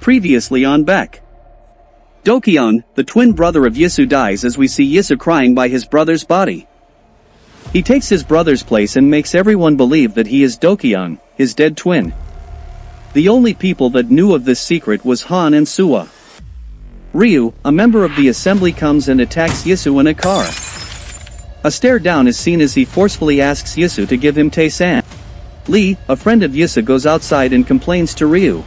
previously on Baek Dogyeong, the twin brother of Yisu, dies as we see Yisu crying by his brother's body. He takes his brother's place and makes everyone believe that he is Dogyeong, his dead twin. The only people that knew of this secret was Han and Suwa. Ryu, a member of the assembly, comes and attacks Yisu in a car. A stare down is seen as he forcefully asks Yisu to give him Tae-san. Lee, a friend of Yisu, goes outside and complains to Ryu.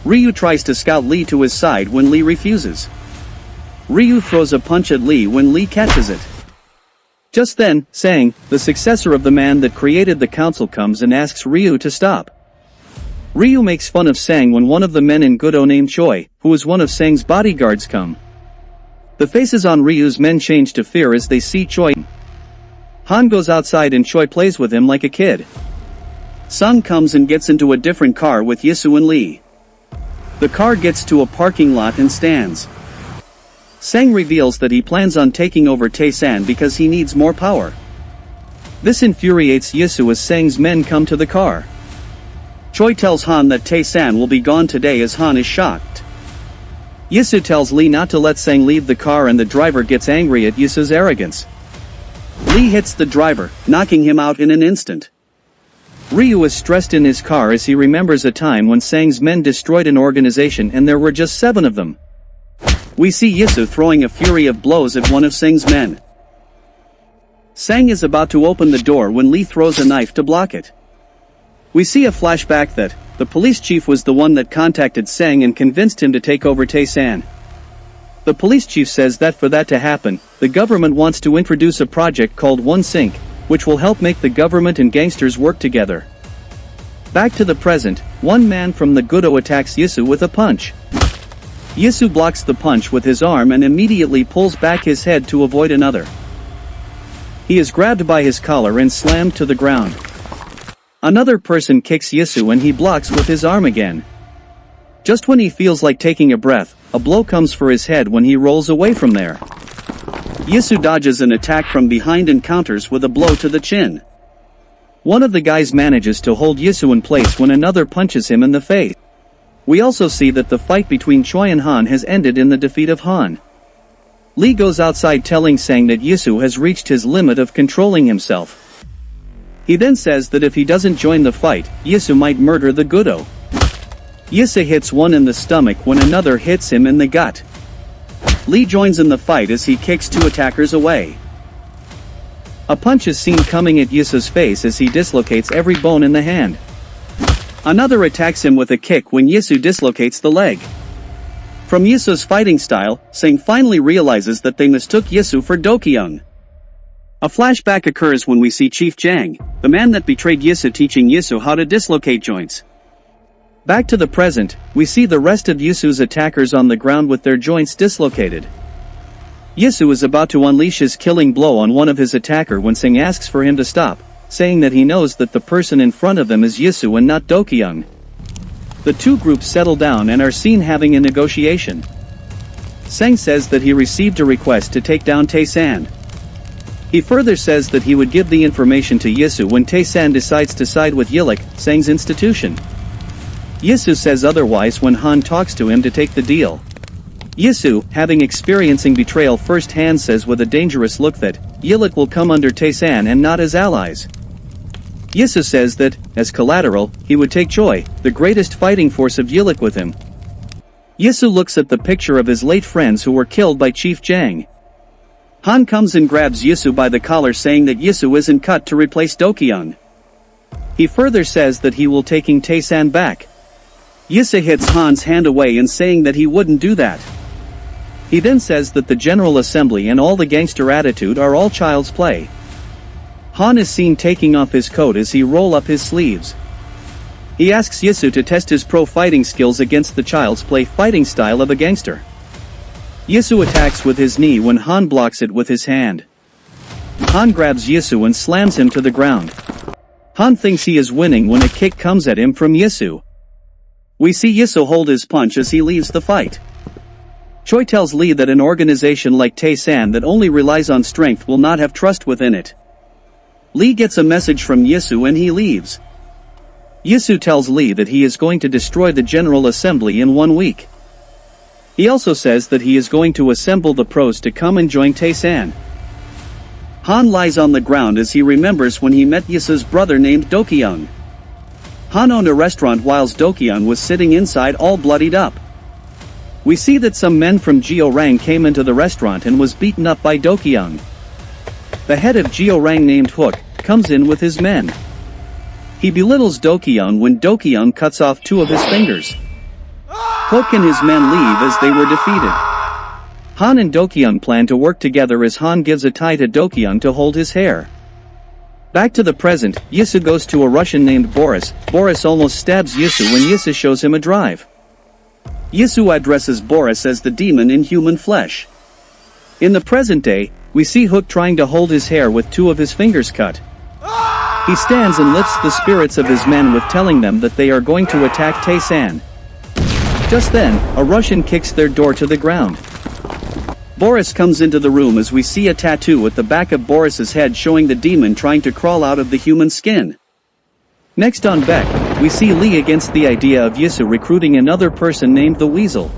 Ryu tries to scout Lee to his side when Lee refuses. Ryu throws a punch at Lee when Lee catches it. Just then, Sang, the successor of the man that created the council, comes and asks Ryu to stop. Ryu makes fun of Sang when one of the men in Gudo named Choi, who is one of Sang's bodyguards, come. The faces on Ryu's men change to fear as they see Choi. Han goes outside and Choi plays with him like a kid. Sang comes and gets into a different car with Yisu and Lee. The car gets to a parking lot and stands. Sang reveals that he plans on taking over Tae-san because he needs more power. This infuriates Yisu as Sang's men come to the car. Choi tells Han that Tae-san will be gone today as Han is shocked. Yisu tells Lee not to let Sang leave the car and the driver gets angry at Yisu's arrogance. Lee hits the driver, knocking him out in an instant. Ryu is stressed in his car as he remembers a time when Sang's men destroyed an organization and there were just 7 of them. We see Yisu throwing a fury of blows at one of Sang's men. Sang is about to open the door when Lee throws a knife to block it. We see a flashback that the police chief was the one that contacted Sang and convinced him to take over Tae-san. The police chief says that for that to happen, the government wants to introduce a project called One Sync, which will help make the government and gangsters work together. Back to the present, one man from the Gudo attacks Yisu with a punch. Yisu blocks the punch with his arm and immediately pulls back his head to avoid another. He is grabbed by his collar and slammed to the ground. Another person kicks Yisu and he blocks with his arm again. Just when he feels like taking a breath, a blow comes for his head when he rolls away from there. Yisu dodges an attack from behind and counters with a blow to the chin. One of the guys manages to hold Yisu in place when another punches him in the face. We also see that the fight between Choi and Han has ended in the defeat of Han. Lee goes outside telling Sang that Yisu has reached his limit of controlling himself. He then says that if he doesn't join the fight, Yisu might murder the Gudo. Yisu hits one in the stomach when another hits him in the gut. Lee joins in the fight as he kicks 2 attackers away. A punch is seen coming at Yisu's face as he dislocates every bone in the hand. Another attacks him with a kick when Yisu dislocates the leg. From Yisu's fighting style, Sang finally realizes that they mistook Yisu for Dogyeong. A flashback occurs when we see Chief Jang, the man that betrayed Yisu, teaching Yisu how to dislocate joints. Back to the present, we see the rest of Yisu's attackers on the ground with their joints dislocated. Yisu is about to unleash his killing blow on one of his attacker when Sang asks for him to stop, saying that he knows that the person in front of them is Yisu and not Dogyeong. The 2 groups settle down and are seen having a negotiation. Sang says that he received a request to take down Tae-san. He further says that he would give the information to Yisu when Tae-san decides to side with Urekkkk, Sang's institution. Yisu says otherwise when Han talks to him to take the deal. Yisu, having experiencing betrayal firsthand, says with a dangerous look that Urekkkk will come under Tae-san and not as allies. Yisu says that, as collateral, he would take Choi, the greatest fighting force of Urekkkk, with him. Yisu looks at the picture of his late friends who were killed by Chief Jang. Han comes and grabs Yisu by the collar, saying that Yisu isn't cut to replace Dogyeong. He further says that he will taking Tae-san back. Yisu hits Han's hand away and saying that he wouldn't do that. He then says that the General Assembly and all the gangster attitude are all child's play. Han is seen taking off his coat as he roll up his sleeves. He asks Yisu to test his pro fighting skills against the child's play fighting style of a gangster. Yisu attacks with his knee when Han blocks it with his hand. Han grabs Yisu and slams him to the ground. Han thinks he is winning when a kick comes at him from Yisu. We see Yisu hold his punch as he leaves the fight. Choi tells Lee that an organization like Tae-san that only relies on strength will not have trust within it. Lee gets a message from Yisu and he leaves. Yisu tells Lee that he is going to destroy the General Assembly in 1 week. He also says that he is going to assemble the pros to come and join Tae-san. Han lies on the ground as he remembers when he met Yisu's brother named Dogyeong. Han owned a restaurant whilst Dogyeong was sitting inside all bloodied up. We see that some men from Gyeorang came into the restaurant and was beaten up by Dogyeong. The head of Gyeorang named Hook comes in with his men. He belittles Dogyeong when Dogyeong cuts off 2 of his fingers. Hook and his men leave as they were defeated. Han and Dogyeong plan to work together as Han gives a tie to Dogyeong to hold his hair. Back to the present, Yisu goes to a Russian named Boris. Boris almost stabs Yisu when Yisu shows him a drive. Yisu addresses Boris as the demon in human flesh. In the present day, we see Hook trying to hold his hair with 2 of his fingers cut. He stands and lifts the spirits of his men with telling them that they are going to attack Tae-san. Just then, a Russian kicks their door to the ground. Boris comes into the room as we see a tattoo at the back of Boris's head showing the demon trying to crawl out of the human skin. Next on Baek, we see Lee against the idea of Yisu recruiting another person named the Weasel.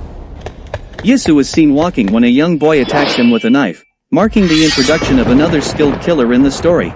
Yisu is seen walking when a young boy attacks him with a knife, marking the introduction of another skilled killer in the story.